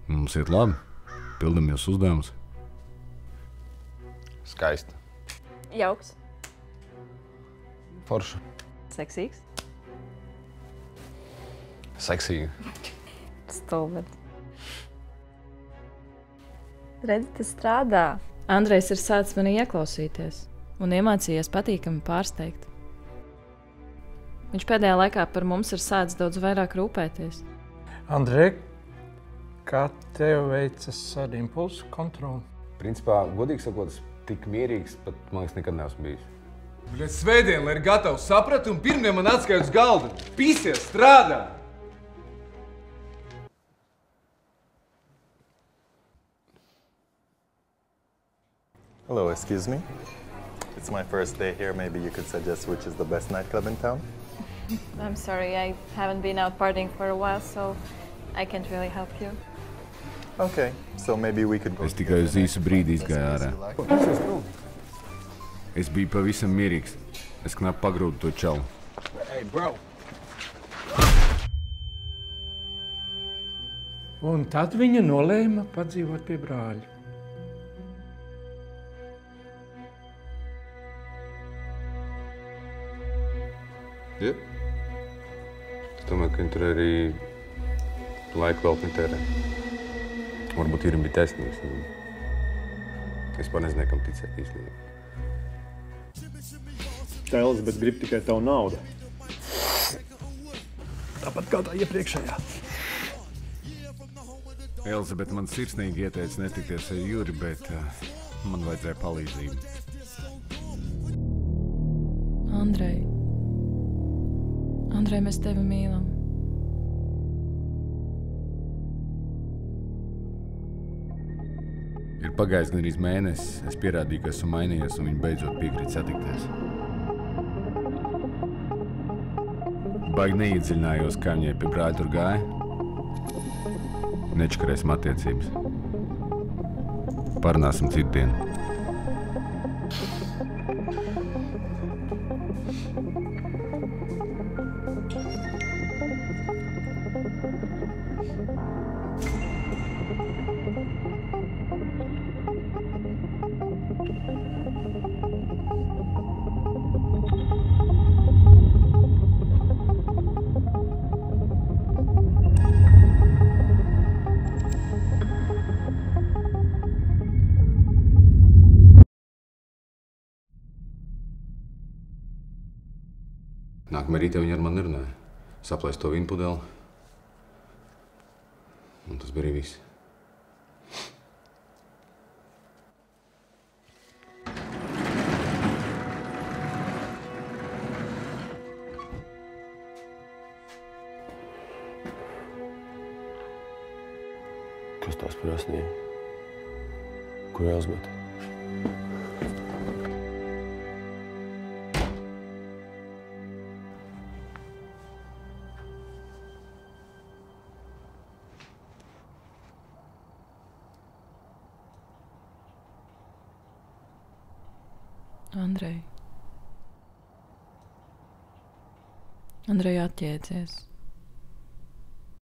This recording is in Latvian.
Mums iet labi. Pildamies uzdevumus. Skaisti. Jauks. Forša. Seksīgs. Seksīga. Stulbens. Redzi, tas strādā. Andrejs ir sācis manī ieklausīties un iemācījies patīkami pārsteigt. Viņš pēdējā laikā par mums ir sācis daudz vairāk rūpēties. Andrej, kā tev veicas ar impulsu kontroli? Principā, godīgi sakot, es tik mierīgs, pat, man liekas, nekad neesmu bijis. Bļa, svētdien, lai ir gatavs saprat, un pirmdien man atskaļ uz galdu. Pisies, strādā! Hello, excuse me. It's my first day here. Maybe you could suggest which is the best nightclub in town? I'm sorry, I haven't been out partying for a while, so I can't really help you. Okay, so maybe we could go. Es tikai uz īsu brīdi izgāju ārā. Es biju pavisam mierīgs. Es knapi pagrūdu to čalu. Hey, bro! Un tad viņa nolēma padzīvot pie brāļa. Ja? Es domāju, ka viņi tur arī laiku vēl netērē. Varbūt ir bija taisnīgs. Es par nezinu, kam ticēt īstenībā. Tā Elizabete grib tikai tavu naudu. Tāpat kā tā iepriekšējā. Elizabete man sirsnīgi ieteica netikties ar Juri, bet man vajadzēja palīdzību. Andrej, mēs tevi mīlam. Ir pagājis gandrīz mēnesis, es pierādīju, ka esmu mainījies, un viņi beidzot piekrīt satikties. Baigi neiedziļinājos, kā viņai pie brāļa tur gāja. Nečakarēsim attiecības. Parunāsim citu dienu. Nākamajā rītā viņi ar mani nerunāja. Saplēs to vīnu pudeli. Un tas bija arī viss. Kas tās prasnīja? Kur Elizabete? Andrej, atjēdzies.